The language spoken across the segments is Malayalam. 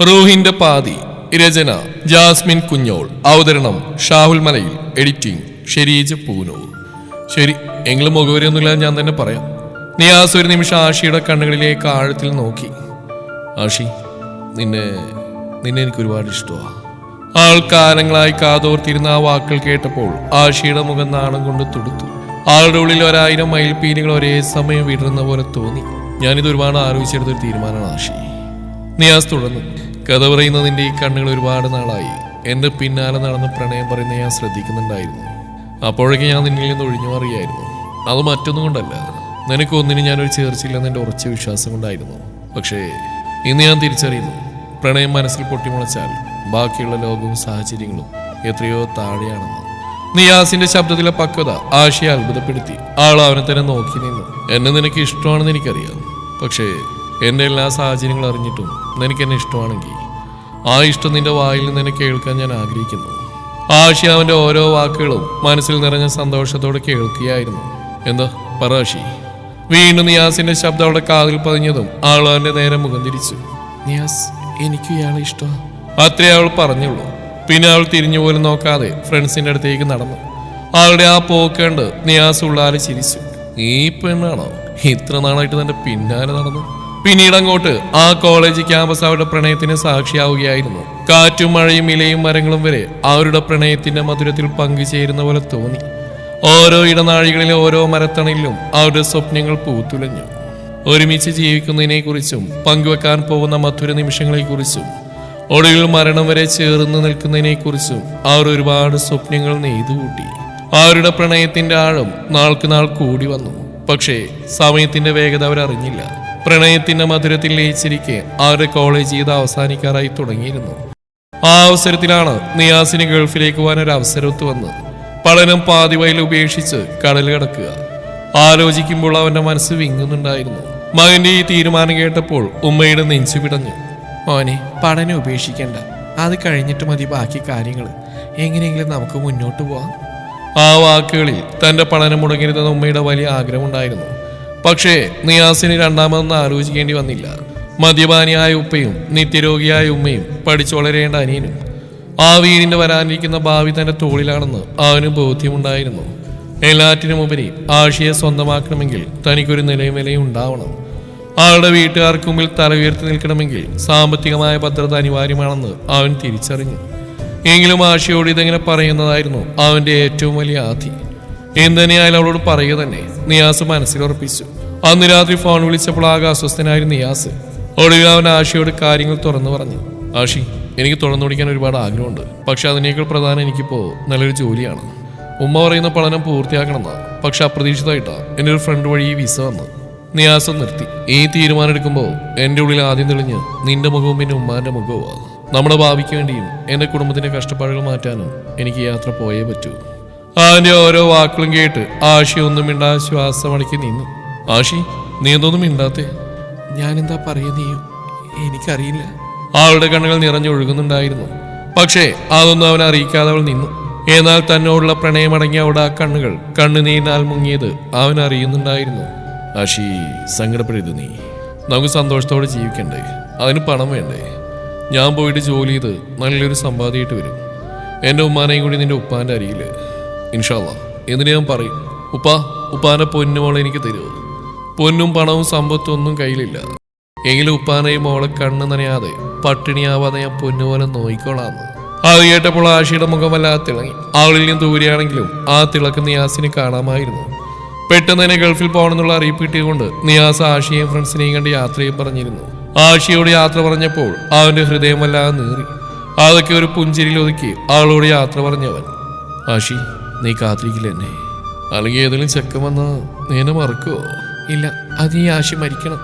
റൂഹിന്റെ പാതി. രചന ജാസ്മിൻ കുഞ്ഞോൾ. അവതരണം ഷാഹുൽ മലയിൽ. എഡിറ്റിംഗ് ഷെരീജ് പൂനൂർ. ശരി, എങ്കിലും മുഖവരിയൊന്നുമില്ല, ഞാൻ തന്നെ പറയാം. നിയാസ് ഒരു നിമിഷം ആഷിയുടെ കണ്ണുകളിലേക്ക് ആഴത്തിൽ നോക്കി. ആഷി, നിന്നെ എനിക്ക് ഒരുപാട് ഇഷ്ടമാണ്. ആൾ കാലങ്ങളായി കാതോർത്തിരുന്ന ആ വാക്കുകൾ കേട്ടപ്പോൾ ആഷിയുടെ മുഖം നാണം കൊണ്ട് തുടുത്തു. ആളുടെ ഉള്ളിൽ 1000 മയിൽപ്പീലികൾ ഒരേ സമയം വിടരുന്ന പോലെ തോന്നി. ഞാനിത് ഒരുപാട് ആലോചിച്ചെടുത്തൊരു തീരുമാനമാണ് ആഷി. നിയാസ് തുടർന്നു. കഥ പറയുന്നതിൻ്റെ ഈ കണ്ണുകൾ ഒരുപാട് നാളായി എൻ്റെ പിന്നാലെ നടന്ന് പ്രണയം പറയുന്ന ഞാൻ ശ്രദ്ധിക്കുന്നുണ്ടായിരുന്നു. അപ്പോഴേക്ക് ഞാൻ നിന്നിൽ നിന്ന് ഒഴിഞ്ഞു മാറിയായിരുന്നു. അത് മറ്റൊന്നും കൊണ്ടല്ല, നിനക്കൊന്നിനും ഞാനൊരു ചേർച്ചില്ലെന്ന് എൻ്റെ ഉറച്ച വിശ്വാസം കൊണ്ടായിരുന്നു. പക്ഷേ ഇന്ന് ഞാൻ തിരിച്ചറിയുന്നു, പ്രണയം മനസ്സിൽ പൊട്ടിമുളച്ചാൽ ബാക്കിയുള്ള ലോകവും സാഹചര്യങ്ങളും എത്രയോ താഴെയാണെന്ന്. നിയാസിന്റെ ശബ്ദത്തിലെ പക്വത ആഷിയെ അത്ഭുതപ്പെടുത്തി. ആൾ അവനെ തന്നെ നോക്കി നിന്നു. എന്നെ നിനക്ക് ഇഷ്ടമാണെന്ന് എനിക്കറിയാം, പക്ഷേ എൻ്റെ എല്ലാ സാഹചര്യങ്ങളും അറിഞ്ഞിട്ടും നിനക്ക് എന്നെ ഇഷ്ടമാണെങ്കിൽ ആ ഇഷ്ടം നിന്റെ വായിൽ നിന്ന് എന്നെ കേൾക്കാൻ ഞാൻ ആഗ്രഹിക്കുന്നു. ആഷി അവൻ്റെ ഓരോ വാക്കുകളും മനസ്സിൽ നിറഞ്ഞ സന്തോഷത്തോടെ കേൾക്കുകയായിരുന്നു. എന്താ പറ ആഷി? വീണ്ടും നിയാസിന്റെ ശബ്ദം അവിടെ കാതിൽ പതിഞ്ഞതും ആൾ അവൻ്റെ നേരെ മുഖം തിരിച്ചു. നിയാസ്, എനിക്ക് ഇയാളെ ഇഷ്ടമാണ്. അത്രേ അവൾ പറഞ്ഞുള്ളൂ. പിന്നെ അവൾ തിരിഞ്ഞു പോലും നോക്കാതെ ഫ്രണ്ട്സിന്റെ അടുത്തേക്ക് നടന്നു. അവളുടെ ആ പോക്കണ്ട് നിയാസ് ഉള്ളാലെ ചിരിച്ചു. ഈ പെണ്ണാണോ ഇത്ര നാളായിട്ട് തന്റെ പിന്നാലെ നടന്നു? പിന്നീട് അങ്ങോട്ട് ആ കോളേജ് ക്യാമ്പസ് അവരുടെ പ്രണയത്തിന് സാക്ഷിയാവുകയായിരുന്നു. കാറ്റും മഴയും ഇലയും മരങ്ങളും വരെ അവരുടെ പ്രണയത്തിന്റെ മധുരത്തിൽ പങ്കുചേരുന്ന പോലെ തോന്നി. ഓരോ ഇടനാഴികളിലെ ഓരോ മരത്തണലിലും അവരുടെ സ്വപ്നങ്ങൾ പൂത്തുലഞ്ഞു. ഒരുമിച്ച് ജീവിക്കുന്നതിനെ കുറിച്ചും പങ്കുവെക്കാൻ പോകുന്ന മധുര നിമിഷങ്ങളെ കുറിച്ചും ഒടുവിൽ മരണം വരെ ചേർന്ന് നിൽക്കുന്നതിനെ കുറിച്ചും അവർ ഒരുപാട് സ്വപ്നങ്ങൾ നെയ്തുകൂട്ടി. അവരുടെ പ്രണയത്തിന്റെ ആഴം നാൾക്ക് നാൾ കൂടി വന്നു. പക്ഷേ സമയത്തിന്റെ വേഗത അവരറിഞ്ഞില്ല. പ്രണയത്തിന്റെ മധുരത്തിൽ ലയിച്ചിരിക്കെ അവരുടെ കോളേജ് ചെയ്ത് അവസാനിക്കാറായി തുടങ്ങിയിരുന്നു. ആ അവസരത്തിലാണ് നിയാസിന് ഗൾഫിലേക്ക് പോകാൻ ഒരു അവസരത്ത് വന്ന് പഠനം പാതി വയൽ ഉപേക്ഷിച്ച് കടൽ കടക്കുക. ആലോചിക്കുമ്പോൾ അവന്റെ മനസ്സ് വിങ്ങുന്നുണ്ടായിരുന്നു. മകന്റെ ഈ തീരുമാനം കേട്ടപ്പോൾ ഉമ്മയുടെ നെഞ്ചു പിടഞ്ഞു. മോനെ, പഠനം ഉപേക്ഷിക്കണ്ട, അത് കഴിഞ്ഞിട്ട് മതി ബാക്കി കാര്യങ്ങൾ. എങ്ങനെയെങ്കിലും നമുക്ക് മുന്നോട്ട് പോവാം. ആ വാക്കുകളിൽ തന്റെ പഠനം മുടങ്ങരുതെന്ന് ഉമ്മയുടെ വലിയ ആഗ്രഹമുണ്ടായിരുന്നു. പക്ഷേ നിയാസിന് രണ്ടാമതൊന്നും ആലോചിക്കേണ്ടി വന്നില്ല. മദ്യപാനിയായ ഉപ്പയും നിത്യരോഗിയായ ഉമ്മയും പഠിച്ചു വളരേണ്ട അനിയനും ആ വീടിന്റെ വരാനിരിക്കുന്ന ഭാവി തന്റെ തോളിലാണെന്ന് അവന് ബോധ്യമുണ്ടായിരുന്നു. എല്ലാറ്റിനുമുപരി ആഷിയെ സ്വന്തമാക്കണമെങ്കിൽ തനിക്കൊരു നിലയും വിലയും ഉണ്ടാവണം. ആളുടെ വീട്ടുകാർക്ക് മുമ്പിൽ തല ഉയർത്തി നിൽക്കണമെങ്കിൽ സാമ്പത്തികമായ ഭദ്രത അനിവാര്യമാണെന്ന് അവൻ തിരിച്ചറിഞ്ഞു. എങ്കിലും ആഷിയോട് ഇതെങ്ങനെ പറയുന്നതായിരുന്നു അവന്റെ ഏറ്റവും വലിയ ആധി. എന്തുതന്നെയായാലും അവളോട് പറയുക തന്നെ നിയാസ് മനസ്സിലുറപ്പിച്ചു. അന്ന് രാത്രി ഫോൺ വിളിച്ചപ്പോൾ ആകെ അസ്വസ്ഥനായിരുന്നു നിയാസ്. ഒടുവിൽ അവൻ ആഷിയോട് കാര്യങ്ങൾ തുറന്നു പറഞ്ഞു. ആഷി, എനിക്ക് തുറന്നു പിടിക്കാൻ ഒരുപാട് ആഗ്രഹമുണ്ട്. പക്ഷെ അതിനേക്കാൾ പ്രധാനം എനിക്കിപ്പോൾ നല്ലൊരു ജോലിയാണ്. ഉമ്മ പറയുന്ന പഠനം പൂർത്തിയാക്കണമെന്നാണ്. പക്ഷെ അപ്രതീക്ഷിതമായിട്ടാണ് എൻ്റെ ഒരു ഫ്രണ്ട് വഴി ഈ വിസ വന്ന്. നിയാസം നിർത്തി. ഈ തീരുമാനം എടുക്കുമ്പോൾ എൻ്റെ ഉള്ളിൽ ആദ്യം തെളിഞ്ഞ് നിന്റെ മുഖവും പിന്നെ ഉമ്മാന്റെ മുഖവുമാണ്. നമ്മുടെ ഭാവിക്ക് വേണ്ടിയും എൻ്റെ കുടുംബത്തിന്റെ കഷ്ടപ്പാടുകൾ മാറ്റാനും എനിക്ക് യാത്ര പോയേ പറ്റൂ. അവന്റെ ഓരോ വാക്കുകളും കേട്ട് ആഷി ഒന്നും മിണ്ടാ ശ്വാസമടക്കി നിന്നു. ആഷി, നീ എന്തൊന്നും മിണ്ടാത്തേ? ഞാനെന്താ പറയുന്നയോ എനിക്കറിയില്ല. അവളുടെ കണ്ണുകൾ നിറഞ്ഞൊഴുകുന്നുണ്ടായിരുന്നു. പക്ഷേ അതൊന്നും അവൻ അറിയിക്കാതെ അവൾ നിന്നു. എന്നാൽ തന്നോടുള്ള പ്രണയമടങ്ങിയ അവളുടെ ആ കണ്ണുകൾ കണ്ണുനീരിനാൽ മുങ്ങിയത് അവൻ അറിയുന്നുണ്ടായിരുന്നു. ആഷി, സങ്കടപ്പെടരുത്. നമുക്ക് സന്തോഷത്തോടെ ജീവിക്കണ്ടേ? അതിന് പണം വേണ്ടേ? ഞാൻ പോയിട്ട് ജോലി ചെയ്ത് നല്ലൊരു സമ്പാദിയിട്ട് വരും. എൻ്റെ ഉമ്മാനെയും കൂടി നിന്റെ ഉപ്പാൻ്റെ അരിയിൽ ഇൻഷാ അല്ലാ. എന്നിട്ട് ഞാൻ പറയും, ഉപ്പാൻ്റെ പൊന്നുമോളെ എനിക്ക് തരുമോ? പൊന്നും പണവും സമ്പത്തും ഒന്നും കയ്യിലില്ല. എങ്കിലും ഉപ്പാനെയും മോളെ കണ്ണ് നനയാതെ പട്ടിണിയാവാതെ ഞാൻ പൊന്നുപോലെ നോയിക്കോളാന്ന്. അത് കേട്ടപ്പോൾ ആഷിയുടെ മുഖം വല്ലാതെ തിളങ്ങി. അവളിൽ നിന്ന് ദൂരെയാണെങ്കിലും ആ തിളക്കം നിയാസിന് കാണാമായിരുന്നു. പെട്ടെന്ന് തന്നെ ഗൾഫിൽ പോകണമെന്നുള്ള അറിയിപ്പ് കിട്ടിയതുകൊണ്ട് നിയാസ് ആഷിയെയും ഫ്രണ്ട്സിനെയും കണ്ട് യാത്രയും പറഞ്ഞിരുന്നു. ആഷിയോട് യാത്ര പറഞ്ഞപ്പോൾ അവന്റെ ഹൃദയം വല്ലാതെ നീറി. അതൊക്കെ ഒരു പുഞ്ചിരിയിൽ ഒതുക്കി അവളോട് യാത്ര പറഞ്ഞവൻ. ആഷി, നീ കാത്തിരിക്കില്ല എന്നെ? അല്ലെങ്കിൽ ഏതെങ്കിലും ചെക്കൻ വന്നാ നീ എന്നെ മറക്കുവോ? ഇല്ല, അത് ഈ ആഷി മരിക്കണം.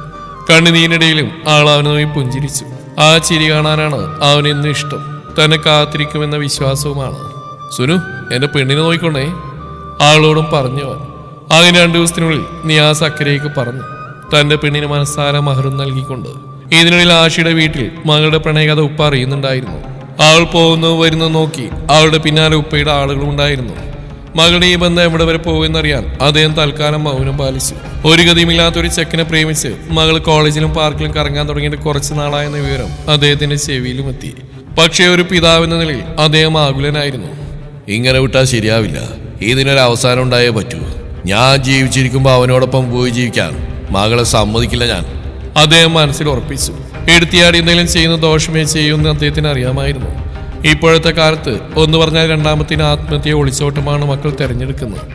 കണ്ണുനീരിനിടയിലും ആൾ അവനെ നോക്കി പുഞ്ചിരിച്ചു. ആ ചിരി കാണാനാണ് അവനെന്നും ഇഷ്ടം. തന്നെ കാത്തിരിക്കുമെന്ന വിശ്വാസവുമാണ്. സുനു, എന്റെ പെണ്ണിനെ നോക്കിക്കൊണ്ടേ, ആളോടും പറഞ്ഞവൻ. അതിന് 2 ദിവസത്തിനുള്ളിൽ നിയാസ് അക്കരയ്ക്ക് പറഞ്ഞു, തന്റെ പെണ്ണിന് മനസ്സാര മഹറും നൽകിക്കൊണ്ട്. ഇതിനിടയിൽ ആഷിയുടെ വീട്ടിൽ മകളുടെ പ്രണയകഥ ഉപ്പ അറിയുന്നുണ്ടായിരുന്നു. അവൾ പോകുന്നതും വരുന്നതും നോക്കി അവളുടെ പിന്നാലെ ഉപ്പയുടെ ആളുകളും ഉണ്ടായിരുന്നു. മകളുടെ ഈ ബന്ധം എവിടെ വരെ പോകുമെന്നറിയാൻ അദ്ദേഹം തൽക്കാലം മൗനം പാലിച്ചു. ഒരു ഗതിയുമില്ലാത്തൊരു ചെക്കനെ പ്രേമിച്ച് മകൾ കോളേജിലും പാർക്കിലും കറങ്ങാൻ തുടങ്ങിയിട്ട് കുറച്ച് നാളായെന്ന വിവരം അദ്ദേഹത്തിന്റെ ചെവിയിലും എത്തി. പക്ഷേ ഒരു പിതാവെന്ന നിലയിൽ അദ്ദേഹം ആകുലനായിരുന്നു. ഇങ്ങനെ വിട്ടാൽ ശരിയാവില്ല, ഇതിനൊരു അവസാനം ഉണ്ടായേ പറ്റൂ. ഞാൻ ജീവിച്ചിരിക്കുമ്പോൾ അവനോടൊപ്പം പോയി ജീവിക്കാൻ മകളെ സമ്മതിക്കില്ല ഞാൻ, അദ്ദേഹം മനസ്സിൽ ഉറപ്പിച്ചു. എടുത്തിയാടി എന്തെങ്കിലും ചെയ്യുന്ന ദോഷമേ ചെയ്യുമെന്ന് അദ്ദേഹത്തിന് അറിയാമായിരുന്നു. ഇപ്പോഴത്തെ കാലത്ത് ഒന്ന് പറഞ്ഞാൽ രണ്ടാമത്തിന് ആത്മഹത്യയെ ഒളിച്ചോട്ടമാണ് മക്കൾ തിരഞ്ഞെടുക്കുന്നത്.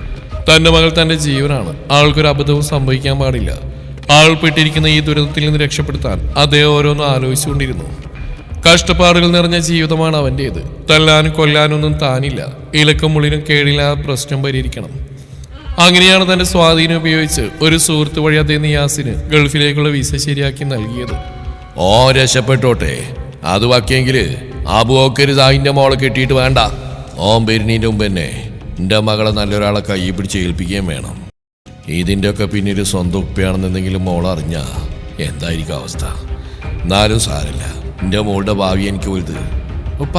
തന്റെ മകൾ തന്റെ ജീവനാണ്, ആൾക്കൊരു അബദ്ധവും സംഭവിക്കാൻ പാടില്ല. ആൾ പെട്ടിരിക്കുന്ന ഈ ദുരിതത്തിൽ നിന്ന് രക്ഷപ്പെടുത്താൻ അദ്ദേഹം ഓരോന്നും ആലോചിച്ചുകൊണ്ടിരുന്നു. കഷ്ടപ്പാടുകൾ നിറഞ്ഞ ജീവിതമാണ് അവൻ്റേത്. തല്ലാനും കൊല്ലാനൊന്നും താനില്ല. ഇലക്കും മുള്ളിനും കേടില്ല, പ്രശ്നം പരിഹരിക്കണം. അങ്ങനെയാണ് തന്റെ സ്വാധീനം ഉപയോഗിച്ച് ഒരു സുഹൃത്ത് വഴി അദ്ദേഹം നിയാസിന് ഗൾഫിലേക്കുള്ള വിസ ശരിയാക്കി നൽകിയത്. ഓ രക്ഷപ്പെട്ടോട്ടെ, അത് വക്കെങ്കില് അബുവക്കരുത് അതിൻ്റെ മോളെ കെട്ടിയിട്ട് വേണ്ട. ഓൻ പെരുന്നീൻ്റെ മുമ്പ് തന്നെ എൻ്റെ മകളെ നല്ലൊരാളെ കൈ പിടിച്ച് ഏൽപ്പിക്കുകയും വേണം. ഇതിൻ്റെ ഒക്കെ പിന്നീട് സ്വന്തം ഉപ്പയാണെന്നെന്തെങ്കിലും മോളറിഞ്ഞാ എന്തായിരിക്കും അവസ്ഥ? എന്നാലും സാരല്ല, എൻ്റെ മോളുടെ ഭാവി എനിക്ക് വലുത്. ഉപ്പ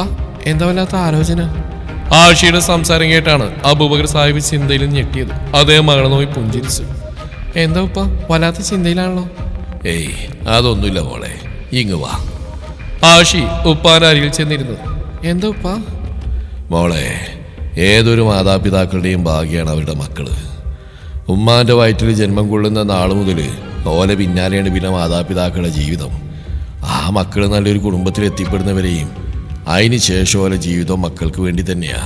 എന്താ വല്ലാത്ത ആലോചന? ആഷിയുടെ സംസാരം കേട്ടാണ് അബൂബക്കർ സാഹിബ് ചിന്തയിലും ഞെട്ടിയത്. അദ്ദേഹം മകളെ നോക്കി പുഞ്ചിരിച്ചു. എന്താ ഉപ്പ വല്ലാത്ത ചിന്തയിലാണല്ലോ? ഏയ് അതൊന്നുമില്ല മോളെ, ഇങ്ങ് വാ. ആഷി ഉപ്പാന്റെ അരികിൽ ചെന്നിരുന്നു. എന്താ ഉപ്പ? മോളെ, ഏതൊരു മാതാപിതാക്കളുടെയും ഭാഗ്യമാണ് അവരുടെ മക്കള്. ഉമ്മാന്റെ വയറ്റിൽ ജന്മം കൊള്ളുന്ന നാൾ മുതൽ ഓലെ പിന്നാലെയാണ് പിന്നെ മാതാപിതാക്കളുടെ ജീവിതം. ആ മക്കൾ നല്ലൊരു കുടുംബത്തിൽ എത്തിപ്പെടുന്നവരെയും അതിന് ശേഷം ഓലെ ജീവിതം മക്കൾക്ക് വേണ്ടി തന്നെയാ.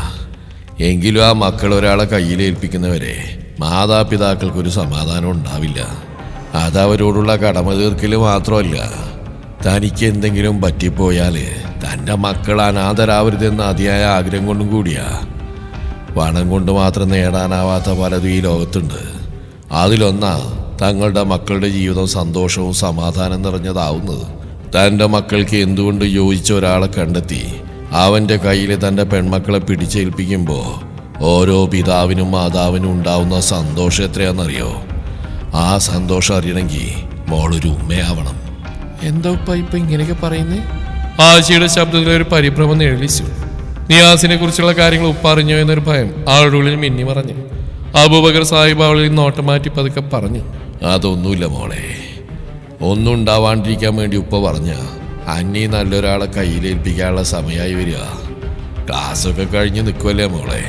എങ്കിലും ആ മക്കൾ ഒരാളെ കയ്യിലേൽപ്പിക്കുന്നവരെ മാതാപിതാക്കൾക്കൊരു സമാധാനം ഉണ്ടാവില്ല. അതവരോടുള്ള കടമ തീർക്കൽ മാത്രമല്ല, തനിക്ക് എന്തെങ്കിലും പറ്റിപ്പോയാൽ തൻ്റെ മക്കൾ അനാഥരാവരുതെന്ന അതിയായ ആഗ്രഹം കൊണ്ടും കൂടിയാ. പണം കൊണ്ട് മാത്രം നേടാനാവാത്ത പലതും ഈ ലോകത്തുണ്ട്. അതിലൊന്നാ തങ്ങളുടെ മക്കളുടെ ജീവിതം സന്തോഷവും സമാധാനം നിറഞ്ഞതാവുന്നത്. തൻ്റെ മക്കൾക്ക് എന്തുകൊണ്ട് യോജിച്ച ഒരാളെ കണ്ടെത്തി അവൻ്റെ കയ്യിൽ തൻ്റെ പെൺമക്കളെ പിടിച്ചേൽപ്പിക്കുമ്പോൾ ഓരോ പിതാവിനും മാതാവിനും ഉണ്ടാവുന്ന സന്തോഷം എത്രയാണെന്നറിയോ? ആ സന്തോഷം അറിയണമെങ്കിൽ മോളൊരു ഉമ്മയാവണം. എന്താ ഉപ്പ ഇപ്പൊ ഇങ്ങനെയൊക്കെ പറയുന്നേ? ആശിയുടെ ശബ്ദത്തിൽ ഒരു പരിഭ്രമം നിഴലിച്ചു. നിയാസിനെ കുറിച്ചുള്ള കാര്യങ്ങൾ ഉപ്പ അറിഞ്ഞോ എന്നൊരു ഭയം ആളുടെ ഉള്ളിൽ മിന്നി മറഞ്ഞു. അബൂബക്കർ സാഹിബ് അവളിൽ നോട്ടം മാറ്റി പതുക്കെ പറഞ്ഞു. അതൊന്നുമില്ല മോളെ, ഒന്നും ഉണ്ടാവാണ്ടിരിക്കാൻ വേണ്ടി ഉപ്പ പറഞ്ഞ അന്നീ നല്ലൊരാളെ കയ്യിലേൽപ്പിക്കാനുള്ള സമയമായി വരിക. ക്ലാസ്സൊക്കെ കഴിഞ്ഞ് നിൽക്കുമല്ലേ മോളെ.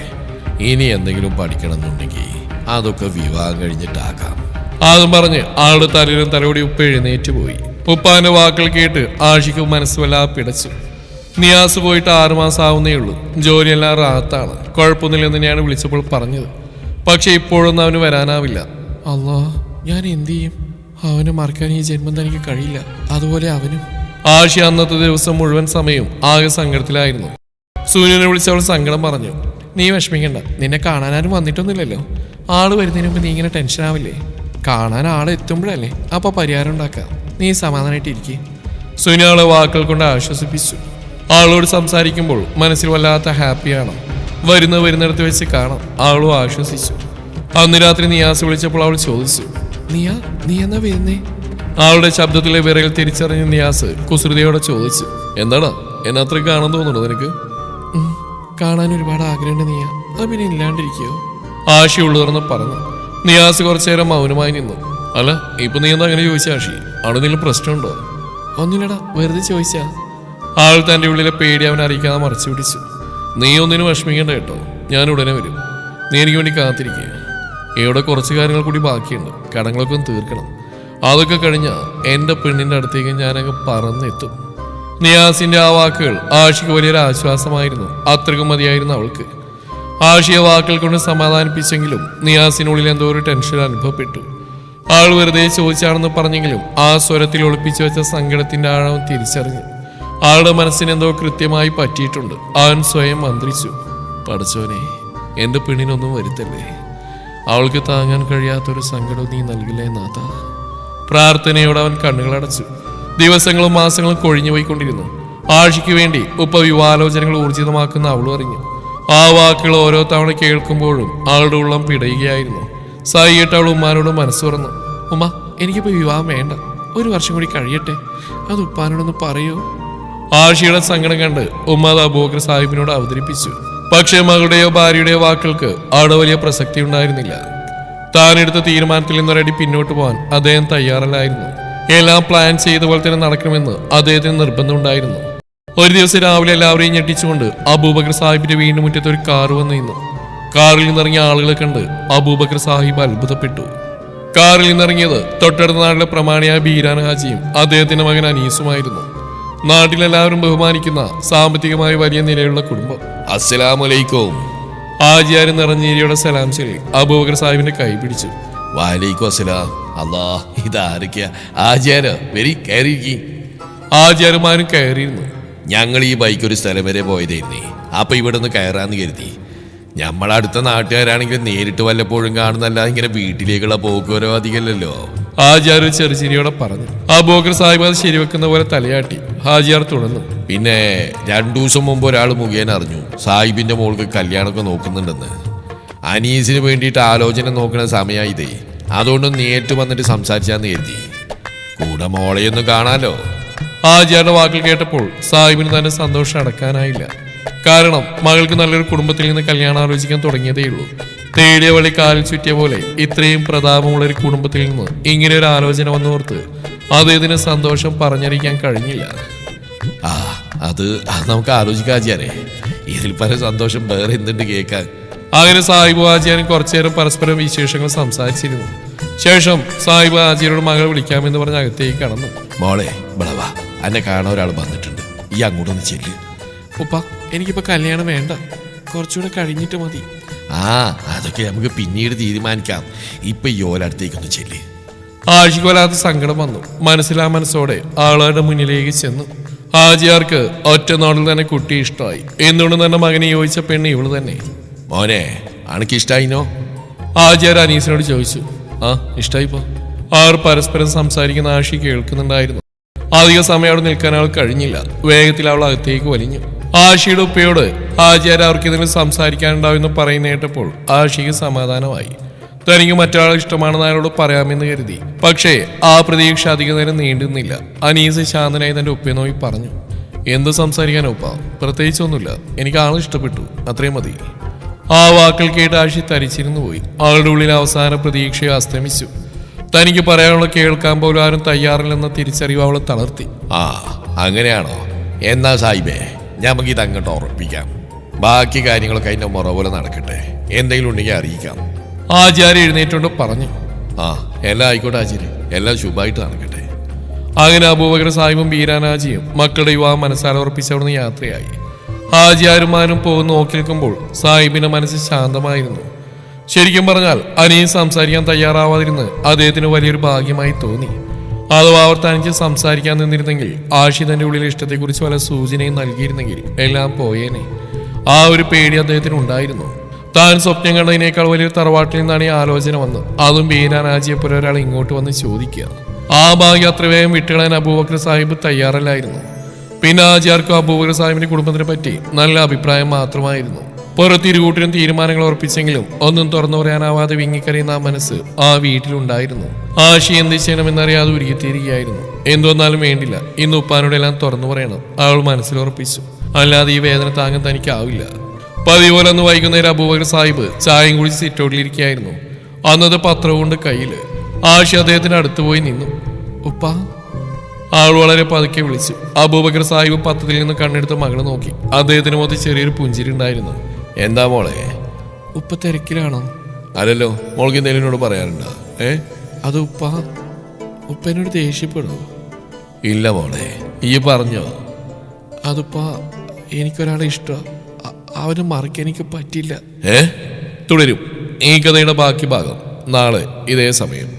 ഇനി എന്തെങ്കിലും പഠിക്കണമെന്നുണ്ടെങ്കിൽ അതൊക്കെ വിവാഹം കഴിഞ്ഞിട്ടാക്കാം. അതും പറഞ്ഞ് ആളുടെ തലയിലും തലയോടി ഉപ്പ എഴുന്നേറ്റ് പോയി. ഉപ്പാന്റെ വാക്കുകൾ കേട്ട് ആഷിക്ക് മനസ്സ് വല്ലാതെ പിടച്ചു. നിയാസ് പോയിട്ട് 6 മാസം ആവുന്നേ ഉള്ളൂ. ജോലിയെല്ലാം റാത്താണ്, കുഴപ്പമൊന്നുമില്ലെന്ന് തന്നെയാണ് വിളിച്ചപ്പോൾ പറഞ്ഞത്. പക്ഷെ ഇപ്പോഴൊന്നും അവന് വരാനാവില്ല. അല്ലാ, ഞാൻ എന്തു ചെയ്യും? അവനെ മറക്കാൻ ഈ ജന്മം തനിക്ക് കഴിയില്ല. അതുപോലെ അവനും. ആഷി അന്നത്തെ ദിവസം മുഴുവൻ സമയവും ആകെ സങ്കടത്തിലായിരുന്നു. സൂര്യനെ വിളിച്ചവൾ സങ്കടം പറഞ്ഞു. നീ വിഷമിക്കണ്ട, നിന്നെ കാണാനാരും വന്നിട്ടൊന്നുമില്ലല്ലോ. ആള് വരുന്നതിന് മുമ്പ് നീ ഇങ്ങനെ ടെൻഷൻ ആവില്ലേ? കാണാൻ ആള് എത്തുമ്പോഴല്ലേ അപ്പൊ പരിഹാരം ഉണ്ടാക്കാം. നീ സമാധാനമായിട്ടിരിക്കേ. സൂര്യനെ വാക്കുകൾ കൊണ്ട് ആശ്വസിപ്പിച്ചു. ആളോട് സംസാരിക്കുമ്പോൾ മനസ്സിൽ വല്ലാത്ത ഹാപ്പിയാണ്. വരുന്നിടത്ത് വെച്ച് കാണാം. ആളും ആശ്വസിച്ചു. അന്ന് രാത്രി നിയാസ് വിളിച്ചപ്പോൾ അവൾ ചോദിച്ചു, നീ എന്നാ വരുന്നേ? ആളുടെ ശബ്ദത്തിലെ വിറകൾ തിരിച്ചറിഞ്ഞ നിയാസ് കുസൃതിയോടെ ചോദിച്ചു, എന്താടാ എന്നെ അത്ര കാണാൻ തോന്നുന്നുണ്ടോ നിനക്ക്? കാണാൻ ഒരുപാട് ആഗ്രഹമുണ്ട് നീയാ, അത് പിന്നെ ഇല്ലാണ്ടിരിക്കോ? ആഷി ഉള്ളുറന്ന് പറഞ്ഞു. നിയാസ് കുറച്ചു നേരം മൗനമായി നിന്നു. അല്ല, ഇപ്പൊ നീ എന്താ അങ്ങനെ ചോദിച്ച ആഷി? അവിടെ എന്തെങ്കിലും പ്രശ്നമുണ്ടോ? ഒന്നുമില്ലടാ, വെറുതെ ചോദിച്ചാ. ആൾ തൻ്റെ ഉള്ളിലെ പേടി അവൻ അറിയിക്കാതെ മറച്ചു പിടിച്ചു. നീ ഒന്നിനും വിഷമിക്കേണ്ട കേട്ടോ, ഞാൻ ഉടനെ വരും. നീ എനിക്ക് വേണ്ടി കാത്തിരിക്കുക. ഇവിടെ കുറച്ച് കാര്യങ്ങൾ കൂടി ബാക്കിയുണ്ട്, കടങ്ങളൊക്കെ ഒന്ന് തീർക്കണം. അതൊക്കെ കഴിഞ്ഞാൽ എൻ്റെ പെണ്ണിൻ്റെ അടുത്തേക്ക് ഞാനങ്ങ് പറന്നെത്തും. നിയാസിന്റെ ആ വാക്കുകൾ ആഷിക്ക് വലിയൊരു ആശ്വാസമായിരുന്നു. അത്രയ്ക്കും മതിയായിരുന്നു അവൾക്ക്. ആഷിയെ വാക്കുകൾ കൊണ്ട് സമാധാനിപ്പിച്ചെങ്കിലും നിയാസിനുള്ളിൽ എന്തോ ഒരു ടെൻഷൻ അനുഭവപ്പെട്ടു. ആൾ വെറുതെ ചോദിച്ചാണെന്ന് പറഞ്ഞെങ്കിലും ആ സ്വരത്തിൽ ഒളിപ്പിച്ചു വെച്ച സങ്കടത്തിന്റെ ആഴം തിരിച്ചറിഞ്ഞു. ആളുടെ മനസ്സിന് എന്തോ കൃത്യമായി പറ്റിയിട്ടുണ്ട്. അവൻ സ്വയം മന്ത്രിച്ചു, പഠിച്ചോനെ, എൻ്റെ പെണ്ണിനൊന്നും വരുത്തല്ലേ. അവൾക്ക് താങ്ങാൻ കഴിയാത്തൊരു സങ്കടം നീ നൽകില്ലേ നാഥ. പ്രാർത്ഥനയോടെ അവൻ കണ്ണുകളടച്ചു. ദിവസങ്ങളും മാസങ്ങളും കൊഴിഞ്ഞു പോയിക്കൊണ്ടിരുന്നു. ആഷിക്ക് വേണ്ടി ഉപ്പ വിവാഹാലോചനകൾ ഊർജിതമാക്കുന്ന അവളും അറിഞ്ഞു. ആ വാക്കുകൾ ഓരോ തവണ കേൾക്കുമ്പോഴും ആളുടെ ഉള്ളം പിടയുകയായിരുന്നു. സായിയിട്ട് അവൾ ഉമ്മാനോട് മനസ്സ് തുറന്നു. ഉമ്മ, എനിക്കിപ്പോൾ വിവാഹം വേണ്ട, 1 വർഷം കൂടി കഴിയട്ടെ, അത് ഉപ്പാനോടൊന്ന് പറയൂ. ആഷിയുടെ സങ്കടം കണ്ട് ഉമ്മ അത് അബൂബക്കർ സാഹിബിനോട് അവതരിപ്പിച്ചു. പക്ഷേ മകളുടെയോ ഭാര്യയുടെയോ വാക്കുകൾക്ക് അവിടെ വലിയ പ്രസക്തി ഉണ്ടായിരുന്നില്ല. താനെടുത്ത തീരുമാനത്തിൽ നിന്നൊരടി പിന്നോട്ട് പോകാൻ അദ്ദേഹം തയ്യാറല്ലായിരുന്നു. എല്ലാം പ്ലാൻ ചെയ്ത പോലെ തന്നെ നടക്കണമെന്ന് അദ്ദേഹത്തിന് നിർബന്ധമുണ്ടായിരുന്നു. ഒരു ദിവസം രാവിലെ എല്ലാവരെയും ഞെട്ടിച്ചുകൊണ്ട് അബൂബക്കർ സാഹിബിന്റെ വീടിന് മുറ്റത്ത് ഒരു കാറ് വന്നു നിന്നു. കാറിൽ നിന്നിറങ്ങിയ ആളുകളെ കണ്ട് അബൂബക്കർ സാഹിബ് അത്ഭുതപ്പെട്ടു. കാറിൽ നിന്നിറങ്ങിയത് തൊട്ടടുത്ത നാട്ടിലെ പ്രമാണിയായ ബീരാൻ ഹാജിയും അദ്ദേഹത്തിന്റെ മകൻ അനീസുമായിരുന്നു. നാട്ടിലെല്ലാവരും ബഹുമാനിക്കുന്ന സാമ്പത്തികമായി വലിയ നിലയുള്ള കുടുംബം. അസ്സലാമലൈക്കും. ആജിയാര് നിറഞ്ഞേരിയുടെ സലാം ചൊല്ലി അബൂബക്കർ സാഹിബിന്റെ കൈ പിടിച്ചു. വാലൈക്കും അസ്സലാം. അല്ലാ, ഇതാരൊക്കെയാ? ആചാരോ വരി കയറിയിരിക്കി. ആചാര്യമാരും കയറിയിരുന്നു. ഞങ്ങൾ ഈ ബൈക്ക് ഒരു സ്ഥലം വരെ പോയതായിരുന്നേ. അപ്പൊ ഇവിടെ നിന്ന് കയറാന്ന് കരുതി. നമ്മളടുത്ത നാട്ടുകാരാണെങ്കിൽ നേരിട്ട് വല്ലപ്പോഴും കാണുന്നല്ല, ഇങ്ങനെ വീട്ടിലേക്കുള്ള പോക്കുവരോ അധികമല്ലല്ലോ. ഹാജിയാർ ചെറുചിരിയോടെ പറഞ്ഞു. അബൂബക്കർ സാഹിബ് അത് ശരിവെക്കുന്ന പോലെ തലയാട്ടി. ഹാജിയാർ തുടർന്നു. പിന്നെ 2 ദിവസം മുമ്പ് ഒരാൾ മുഖേന അറിഞ്ഞു സാഹിബിന്റെ മോൾക്ക് കല്യാണമൊക്കെ നോക്കുന്നുണ്ടെന്ന്. അനീസിന് വേണ്ടിയിട്ട് ആലോചന നോക്കുന്ന സമയമായിതേ. അതുകൊണ്ട് നേരിട്ട് വന്നിട്ട് സംസാരിച്ചാന്ന് കരുതി. കൂടെ മോളെയൊന്നും കാണാലോ. ഹാജിയാരുടെ വാക്കുകൾ കേട്ടപ്പോൾ സാഹിബിന് തന്നെ സന്തോഷം അടക്കാനായില്ല. കാരണം മകൾക്ക് നല്ലൊരു കുടുംബത്തിൽ നിന്ന് കല്യാണം ആലോചിക്കാൻ തുടങ്ങിയതേയുള്ളൂ. തേടിയ വഴി കാലിൽ ചുറ്റിയ പോലെ ഇത്രയും പ്രതാപമുള്ള ഒരു കുടുംബത്തിൽ നിന്ന് ഇങ്ങനെ ഒരു ആലോചന വന്നോർത്ത് അദ്ദേഹത്തിന് സന്തോഷം പറഞ്ഞറിയിക്കാൻ കഴിഞ്ഞില്ല. അത് നമുക്ക് ആലോചിക്കാചാരേ. ഇതിൽ പല സന്തോഷം വേറെ എന്തുണ്ട് കേൾക്കാൻ. അങ്ങനെ സാഹിബ് ഹാജിയാരും കുറച്ചുനേരം പരസ്പരം വിശേഷങ്ങൾ സംസാരിച്ചിരുന്നു. ശേഷം സാഹിബ് ഹാജിയോട് മകളെ വിളിക്കാമെന്ന് പറഞ്ഞ് അകത്തേക്ക് കടന്നു. മോളെ ബളവാ, എന്നെ കാണാൻ ഒരാൾ വന്നിട്ടുണ്ട്. ഈ അങ്ങോട്ടൊന്ന് ചെല്ല്. ഉപ്പ, എനിക്കിപ്പോ കല്യാണം വേണ്ട, കുറച്ചുകൂടെ കഴിഞ്ഞിട്ട് മതി. അതൊക്കെ നമുക്ക് പിന്നീട് തീരുമാനിക്കാം. ഇപ്പൊ ഈ ഓലടുത്തേക്കൊന്ന് ചെല്ല്. ആഷിക്ക് വല്ലാത്ത സങ്കടം വന്നു. മനസ്സിലോടെ ആളുകളുടെ മുന്നിലേക്ക് ചെന്നു. ഹാജിയാർക്ക് ഒറ്റ നാളിൽ തന്നെ കുട്ടി ഇഷ്ടമായി. എന്തുകൊണ്ട് തന്നെ മകനെ യോജിച്ച പെണ്ണ് ഇവള് തന്നെ. മോനെ, അനക്കിഷ്ടായിനോ? ഹാജിയാർ അനീസിനോട് ചോദിച്ചു. ഇഷ്ടായിപ്പോ. അവർ പരസ്പരം സംസാരിക്കുന്ന ആഷി കേൾക്കുന്നുണ്ടായിരുന്നു. അധിക സമയം അവിടെ നിൽക്കാൻ അവൾ കഴിഞ്ഞില്ല. വേഗത്തിൽ അവൾ അകത്തേക്ക് വലിഞ്ഞു. ആഷിയുടെ ഉപ്പയോട് ഹാജിയാർ അവർക്ക് ഇതിന് സംസാരിക്കാനുണ്ടാവുമെന്ന് പറയുന്ന കേട്ടപ്പോൾ ആഷിക്ക് സമാധാനമായി. തനിക്ക് മറ്റൊരാൾ ഇഷ്ടമാണെന്ന് അയാളോട് പറയാമെന്ന് കരുതി. പക്ഷേ ആ പ്രതീക്ഷ അധിക നേരം നീണ്ടുന്നില്ല. അനീസ് ശാന്തനായി തന്റെ ഉപ്പയെ നോക്കി പറഞ്ഞു. എന്ത് സംസാരിക്കാനോ ഉപ്പ? പ്രത്യേകിച്ചൊന്നുമില്ല, എനിക്ക് ആളെ ഇഷ്ടപ്പെട്ടു, അത്രയും മതി. ആ വാക്കുകൾ കേട്ട് ആഷി തരിച്ചിരുന്നു പോയി. അവളുടെ ഉള്ളിൽ അവസാന പ്രതീക്ഷയെ അസ്തമിച്ചു. തനിക്ക് പറയാനുള്ള കേൾക്കാൻ പോലും ആരും തയ്യാറില്ലെന്ന തിരിച്ചറിവ് അവളെ തളർത്തി. അങ്ങനെയാണോ? എന്നാ സാഹിബേ, നമുക്കിത് അങ്ങോട്ട് ഉറപ്പിക്കാം. ബാക്കി കാര്യങ്ങളൊക്കെ അതിന്റെ മുറ പോലെ നടക്കട്ടെ. എന്തെങ്കിലും ഉണ്ടെങ്കിൽ അറിയിക്കാം. ആചാര്യ എഴുന്നേറ്റോണ്ട് പറഞ്ഞു. എല്ലാം ആയിക്കോട്ടെ ആചാര്യ, എല്ലാം ശുഭമായിട്ട് നടക്കട്ടെ. അങ്ങനെ അബൂബക്കർ സാഹിബും ബീരാനാജിയും മക്കളുടെ വിവാഹം മനസ്സാലെ ഉറപ്പിച്ചവിടുന്ന് യാത്രയായി. ഹാജിയാരുമാരും പോകുന്ന നോക്കി നിൽക്കുമ്പോൾ സാഹിബിന്റെ മനസ്സ് ശാന്തമായിരുന്നു. ശരിക്കും പറഞ്ഞാൽ അനീസ് സംസാരിക്കാൻ തയ്യാറാവാതിരുന്ന് അദ്ദേഹത്തിന് വലിയൊരു ഭാഗ്യമായി തോന്നി. അഥവാ അവർ തനിച്ച് സംസാരിക്കാൻ നിന്നിരുന്നെങ്കിൽ ആഷി തന്റെ ഉള്ളിലെ ഇഷ്ടത്തെക്കുറിച്ച് വല്ല സൂചനയും നൽകിയിരുന്നെങ്കിൽ എല്ലാം പോയേനെ. ആ ഒരു പേടി അദ്ദേഹത്തിന് ഉണ്ടായിരുന്നു. താൻ സ്വപ്നം കണ്ടതിനേക്കാൾ വലിയൊരു തറവാട്ടിൽ നിന്നാണ് ഈ ആലോചന വന്നത്. അതും ബീരാനാജിയെ പോലെ ഒരാൾ ഇങ്ങോട്ട് വന്ന് ചോദിക്കുക. ആ ഭാഗ്യം അത്ര വേഗം വിട്ടുകളയാൻ അബൂബക്കർ സാഹിബ് തയ്യാറല്ലായിരുന്നു. പിന്നെ ആജിയാർക്കും അബൂബക്കർ സാഹിബിന്റെ കുടുംബത്തിനെ പറ്റി നല്ല അഭിപ്രായം മാത്രമായിരുന്നു. പുറത്തിരുകൂട്ടിനും തീരുമാനങ്ങൾ ഉറപ്പിച്ചെങ്കിലും ഒന്നും തുറന്നു പറയാനാവാതെ വിങ്ങിക്കറിയുന്ന ആ മനസ്സ് ആ വീട്ടിലുണ്ടായിരുന്നു. ആഷി എന്ത് ചെയ്യണമെന്നറിയാതെ ഉരുകിത്തീരുകയായിരുന്നു. എന്തുവന്നാലും വേണ്ടില്ല, ഇന്ന് ഉപ്പാനോടെല്ലാം തുറന്നു പറയണം അവൾ മനസ്സിലുറപ്പിച്ചു. അല്ലാതെ ഈ വേദന താങ്ങാൻ തനിക്കാവില്ല. പതിപോലെ അന്ന് വൈകുന്നേരം അബൂബക്കർ സാഹിബ് ചായയും കുടിച്ച് സിറ്റൗട്ടിലിരിക്കുകയായിരുന്നു. അന്നത് പത്രവും കൊണ്ട് കയ്യില്. ആഷി അദ്ദേഹത്തിന് അടുത്ത് പോയി നിന്നു. ഉപ്പ. ആൾ വളരെ പതുക്കെ വിളിച്ചു. അബൂബക്കർ സാഹിബ് പത്രത്തിൽ നിന്ന് കണ്ണെടുത്ത് മകളെ നോക്കി. അദ്ദേഹത്തിന് മൊത്തം ചെറിയൊരു പുഞ്ചിരി ഉണ്ടായിരുന്നു. എന്താ മോളെ? ഉപ്പ തിരക്കിലാണോ? അല്ലല്ലോ, മോൾക്ക് എന്തെങ്കിലും എന്നോട് പറയാറുണ്ടോ? അത് ഉപ്പ എന്നോട് ദേഷ്യപ്പെടുമോ? ഇല്ല മോളെ, ഈ പറഞ്ഞോ? അതുപ്പ എനിക്കൊരാളെ ഇഷ്ടം, അവന് മറക്കാൻ എനിക്ക് പറ്റില്ല. തുടരും ഈ കഥയുടെ ബാക്കി ഭാഗം നാളെ ഇതേ സമയം.